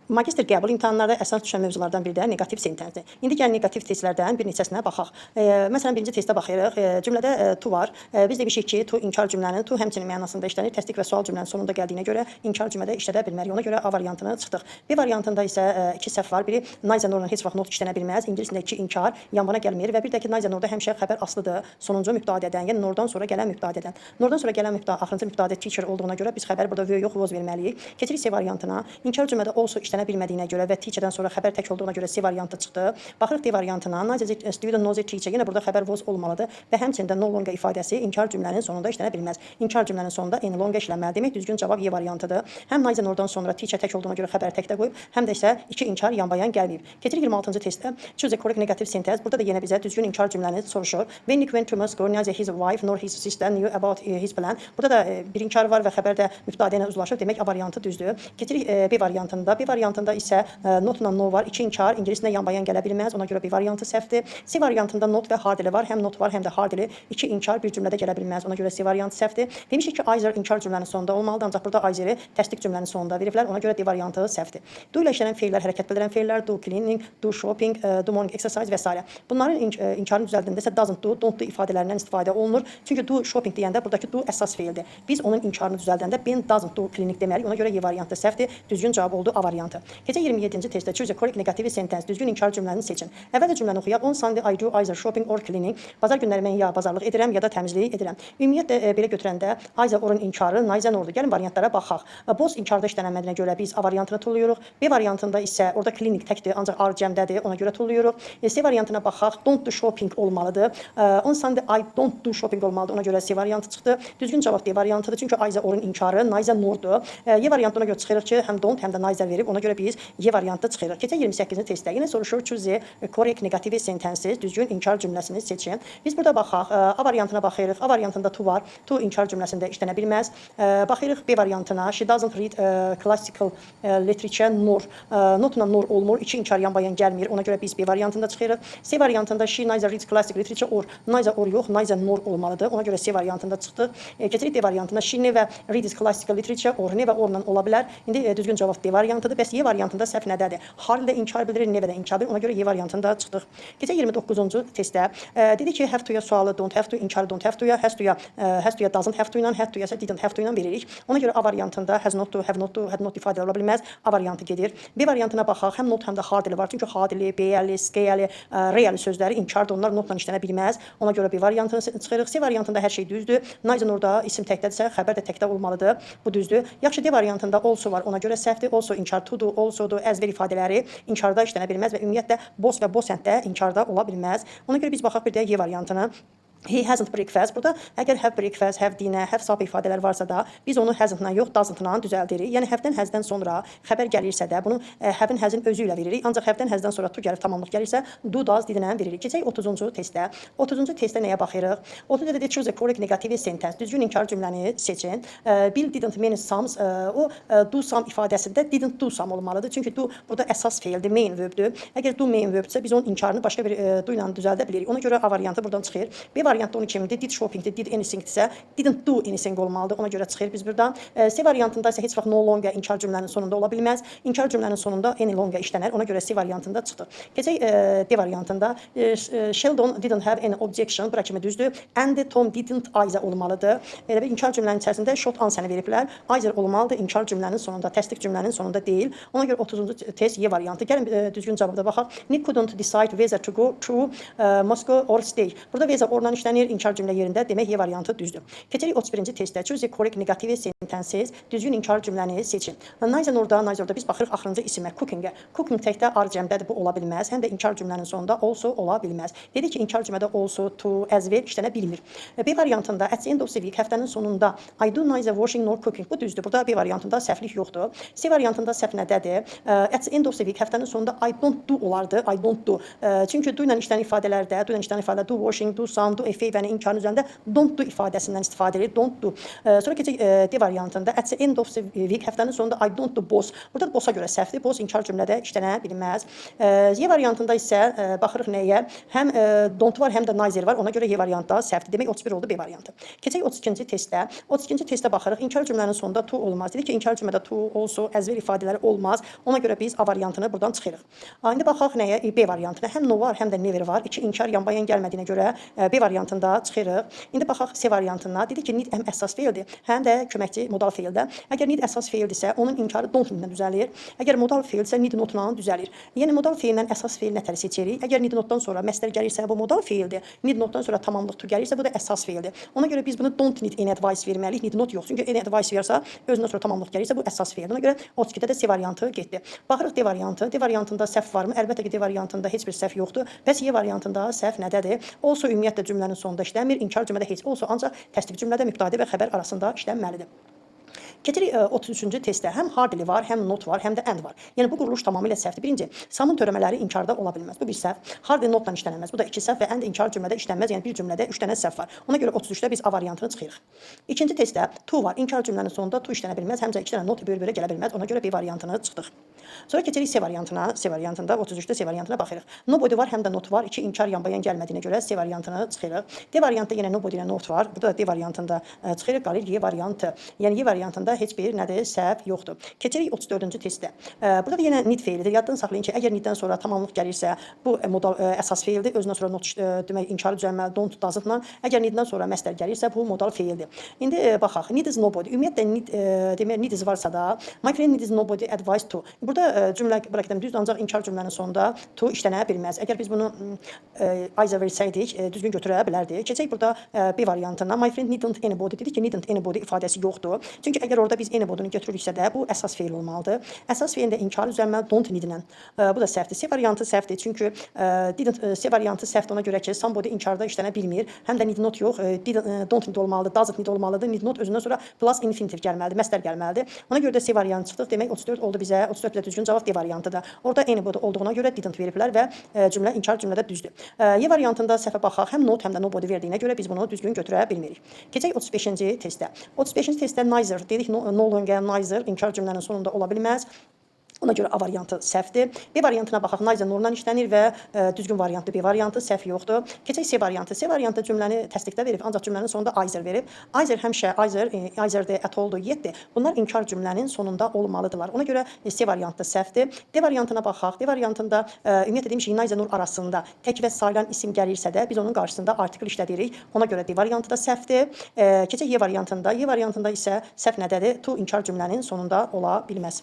Magistr qəbul imtahanlarda əsas düşən mövzulardan biri də neqativ sentensdir. İndi gəlin neqativ testlərdən bir neçəsinə baxaq. Məsələn, birinci testə baxırıq. Cümlədə to var. Biz demişik ki, to inkar cümlənin, to həmçinin mənasında işlənir. Təsdiq və sual cümlənin sonunda gəldiyinə görə inkar cümlədə işlədə bilmərik. Ona görə A variantını çıxdıq. B variantında isə iki səhv var. Biri neither nor heç vaxt not işlənə bilməz. İngiliscə iki inkar yanvana gəlmir və bir də ki, neither norda həmişə xəbər aslıdır. Sonuncu mübtadədən, yəni nordan sonra gələn mübtadədən. Nordan sonra gələn axırıncı mübtadə teacher olduğuna görə biz xəbəri burada yox was verməliyik. Keçirik C variantına. İnkar cümlədə also işlənə bilmədiyinə görə və teacherdən sonra xəbər tək olduğuna görə C variantı çıxdı. Baxırıq D variantına. Neither student nor teacher. Yenə burada xəbər was olmalıdır və həmçinin də no longer ifadəsi inkar cümlənin sonunda işlənə bilməz. İnkar cümlənin sonunda any longer işlənməlidir. Demək düzgün cavab Y variantıdır. Həm neither nordan sonra teacher tək olduğuna görə xəbər təkdə qoyub, həm də isə iki inkar yanbayan gəlməyib. Keçirik 26-cı testə. Choose a correct negative sentence. Burada da yenə bizə düzgün inkar cümləni soruşur. When Nick went to Moscow, neither his wife nor his sister knew about his plan. Burada da bir inkar var və xəbər də mübtadiə ilə uzlaşıb. Demək A variantı düzdür. Keçirik B variantında. B variantında isə notla no var. İki inkar ingiliscə yanbayan gələ bilməz. Ona görə B variantı səhvdir. C variantında not və hardly var. Həm not var, həm də hardly. İki inkar bir cümlədə gələ bilməz. Ona görə C variantı səhvdir. Demişik ki, either inkar cümlənin sonunda olmalıdır, ancaq burada either təsdiq cümlənin sonunda veriblər. Ona görə D variantı səhvdir. Do ilə işlənən feillər, hərəkət bildirən feillər, do cleaning, do shopping, do morning exercise və s. Bunların inkarın düzəldində isə doesn't do, don't do ifadələrindən istifadə olunur. Çünki do shopping deyəndə buradakı do əsas feildir. Biz onun inkarını düzəldəndə ben doesn't do cleaning deməliyik. Ona görə Y variantı səhvdir. Düzgün cavab oldu A variantı. Keçək 27-ci testdə choose a correct negative sentence. Düzgün inkar cümləni seçin. Əvvəlcə cümləni oxuyaq. On Sunday I do either shopping or cleaning. Bazar günləri mən ya bazarlıq edirəm, ya da təmizlik edirəm. Ümumiyyətlə belə götürəndə either or-un inkarı neither nor-dur. Gəlin variantlara baxaq. Both inkarda işlənmədiyinə görə biz A variantını tulluyuruq. B variantında isə orada klinik təkdir, ancaq R cəmdədir. Ona görə tulluyuruq. C variantına baxaq. Don't do shopping olmalıdır. On Sunday I don't do shopping olmalıdır. Ona görə C variantı çıxdı. Düzgün cavab D variantıdır. Çünki either or-un inkarı neither nor-dur. Y variantına görə çıxırıq ki, həm don't, həm də neither verib. Ona görə biz Y variantı çıxırıq. Keçək 28-ci testdə. Yenə soruşur choose correct negative sentences. Düzgün inkar cümləsini seçin. Biz burada baxaq. A variantına baxırıq. A variantında to var. To inkar cümləsində işlənə bilməz. Baxırıq B variantına. She doesn't read classical literature nor. Notla nor olmur. İki inkar yanbayan gəlmir. Ona görə biz B variantında çıxırıq. C variantında she neither reads classical literature or. Neither or yox, neither nor olmalıdır. Ona görə C variantında çıxdı. Keçirik D variantına. She never reads classical literature or. Never orla ola bilər. İndi düzgün cavab D variantıdır. Bəs Y variantında səhv nədədir? Hardly inkar bildirir, never də inkar bildirir. Ona görə Y variantında çıxdıq. Keçək 29-cu testdə. Dedi ki, have to-ya sualı don't have to, inkarı don't have to-ya, has to-ya doesn't have to ilə, had to-ya isə didn't have to ilə veririk. Ona görə A variantında has not to, have not to, had not ifadələr ola bilməz. A variantı gedir. B variantına baxaq. Həm not, həm də hardly var. Çünki hardly, be-əli, scale-li, real sözləri inkardır. Onlar notla işlənə bilməz. Ona görə B variantını çıxırıq. C variantında hər şey düzdür. Neither orada isim təkdədirsə, xəbər də təkdə olmalıdır. Bu düzdür. Yaxşı, D variantında also var. Ona görə səhvdir. Also inkar, to-do, also-dur, as-ver ifadələri inkarda işlənə bilməz və ümumiyyətlə boss və boss-and-də inkarda ola bilməz. Ona görə biz baxaq bir də Y variantına. He hasn't breakfast. Burada əgər have breakfast, have dinner, have supper ifadələr varsa da biz onu hasn't-la yox, doesn't-la düzəldirik. Yəni have-dən has-dən sonra xəbər gəlirsə də bunu have-in has-in özü ilə veririk. Ancaq have-dən has-dən sonra to gəlib tamamlıq gəlirsə do, does, did-ilə veririk. Keçək 30-cu testdə. 30-cu testdə nəyə baxırıq? 30-da dedi choose a correct negative sentence. Düzgün inkar cümləni seçin. Bill didn't mean some. O do some ifadəsində didn't do some olmalıdır. Çünki do burada əsas feildir, main verbdür. Əgər do main verbdirsə biz onun inkarını başqa bir do ilə düzəldə bilirik. Ona görə A variantı buradan çıxır. B variantda onun kimdir? Did shoppingdir, did anythingdirsə, didn't do anything olmalıdır. Ona görə çıxır biz buradan. C variantında isə heç vaxt no longer inkar cümlənin sonunda ola bilməz. İnkar cümlənin sonunda any longer işlənər. Ona görə C variantında çıxdı. Keçək D variantında. Sheldon didn't have any objection. Bura kimi düzdür. And Tom didn't either olmalıdır. Elə bir inkar cümlənin içərisində short answer-ı veriblər. Either olmalıdır inkar cümlənin sonunda, təsdiq cümlənin sonunda deyil. Ona görə 30-cu test Y variantı. Gəlin düzgün cavabda baxaq. Nick couldn't decide whether to go to Moscow or stay. Burada whether orla işlənir. İnkar cümlə yerində demək Y variantı düzdür. Keçirik 31-ci testdə. Choose the correct negative sentences. Düzgün inkar cümləni seçin. Neither orada biz baxırıq axırıncı isimə cooking-ə. Cooking təkdə R cəmdədir, bu ola bilməz. Həm də inkar cümlənin sonunda also ola bilməz. Dedi ki, inkar cümlədə also, to, as ver işlənə bilmir. B variantında at the end of the week həftənin sonunda I do neither washing nor cooking. Bu düzdür. Burada B variantında səhvlik yoxdur. C variantında səhv nədədir? At the end of the week həftənin sonunda I don't do olardı. I don't do. Çünki do ilə işlənən ifadələrdə, do ilə işlənən ifadələr do washing, do some, do efe və inkarın üzərində don't do ifadəsindən istifadə edir. Don't do. Sonra keçək D variantında. At the end of the week, həftənin sonunda I don't do boss. Burada bossa görə səhvdir. Boss inkar cümlədə işlənə bilməz. Y variantında isə baxırıq nəyə? Həm don't var, həm də neither var. Ona görə Y variantda səhvdir. Demək 31 oldu B variantı. Keçək 32-ci testdə. 32-ci testdə baxırıq. İnkar cümlənin sonunda to olmaz. Dedik ki, inkar cümlədə to, also, as well ifadələri olmaz. Ona görə biz A variantını buradan çıxırıq. İndi baxaq nəyə? B variantına. Həm no var, həm də never var. İki inkar yan-bayan gəlmədiyinə görə B variantında çıxırıq. İndi baxaq C variantına. Dedik ki, need həm əsas feildir, həm də köməkçi modal feildə. Əgər need əsas feildirsə, onun inkarı don't ilə düzəlir. Əgər modal feildirsə, need notla düzəlir. Yəni modal feillə əsas feil nətəri seçirik. Əgər need notdan sonra məstər gəlirsə, bu modal feildir. Need notdan sonra tamamlıq to gəlirsə, bu da əsas feildir. Ona görə biz bunu don't need any advice verməliyik. Need not yox. Çünki any advice versə, özündən sonra tamamlıq gəlirsə, bu əsas feildir. Ona görə 32-də də C variantı getdi. Baxırıq D variantı. D variantında səhv varmı? Əlbəttə ki, D variantında heç bir səhv yoxdur. Bəs Y variantında səhv nədədir? Also ümumiyyətlə cümlənin sonunda işləmir. İnkar cümlədə heç olsa ancaq təsdiq cümlədə mübtadi və xəbər arasında işlənməlidir. Keçirik 33-cü testdə. Həm hardly var, həm not var, həm də and var. Yəni bu quruluş tamamilə səhvdir. Birinci, samın törəmələri inkarda ola bilməz. Bu bir səhv. Hardly notla işlənilməz. Bu da 2 səhv və and inkar cümlədə işlənməz. Yəni bir cümlədə 3 dənə səhv var. Ona görə 33-də biz A variantını çıxırıq. İkinci testdə to var. İnkar cümlənin sonunda to işlənə bilməz. Həmcə 2 dənə not böl-bölə gələ bilməz. Ona görə B variantını çıxdıq. Sonra keçirik C variantına. C variantında 33-də C variantına baxırıq. Nobody var, həm də not var. 2 inkar yan-bayan gəlmədiyinə görə C variantını çıxırıq. D variantında yenə nobody ilə not var. Burada da D variantında çıxırıq, qalır Y variantı. Yəni Y variantında heç bir nədir? Səhv yoxdur. Keçirik 34-cü testdə. Burada da yenə need feilidir. Yaddan saxlayın ki, əgər needdən sonra tamamlıq gəlirsə, bu modal əsas feildir. Özündən sonra not demək inkarı düzəlməli don't doesn't-la. Əgər needdən sonra məstər gəlirsə, bu modal feildir. İndi baxaq. Need is nobody. Ümumiyyətlə demək need is varsa da, my friend need is nobody advice to. Burada cümlə bırakdım düzdür, ancaq inkar cümlənin sonunda to işlənə bilməz. Əgər biz bunu either versəydik, düzgün götürə bilərdik. Keçək burada B variantına. My friend needn't anybody. Dedik ki, needn't anybody ifadəsi yoxdur. Çünki əgər orada biz anybody'ni götürürüksə də bu əsas feil olmalıdır. Əsas feilində inkar düzəlməli don't need-lə. Bu da səhvdir. C variantı səhvdir. Çünki C variantı səhvdir ona görə ki, somebody inkarda işlənə bilmir. Həm də need not yox, don't need olmalıdır, doesn't need olmalıdır. Need not özündən sonra plus infinitive gəlməlidir, məstər gəlməlidir. Ona görə də C variantı çıxdıq. Demək 34 oldu bizə. 34 ilə düzgün cavab D variantıdır. Orada anybody olduğuna görə didn't veriblər və cümlə inkar cümlədə düzdür. Y variantında səhvə baxaq. Həm not, həm də nobody verdiyinə görə biz bunu düzgün götürə bilmirik. Keçək 35-ci testdə. 35-ci testdə neither dedik, no longer neither inkar cümlənin sonunda ola bilməz. Ona görə A variantı səhvdir. B variantına baxaq. Neither normal işlənir və düzgün variantı B variantı səhv yoxdur. Keçək C variantı. C variantı cümləni təsdiqdə verib, ancaq cümlənin sonunda either verib. Either həmişə either-dir, at all-dur, yetdir. Bunlar inkar cümlənin sonunda olmalıdırlar. Ona görə C variantı səhvdir. D variantına baxaq. D variantında ümumiyyətlə demişik neither nur arasında tək və sayılan isim gəlirsə də biz onun qarşısında artikel işlədirik. Ona görə D variantı da səhvdir. Keçək Y variantında. Y variantında isə səhv nədədir? To inkar cümlənin sonunda ola bilməz.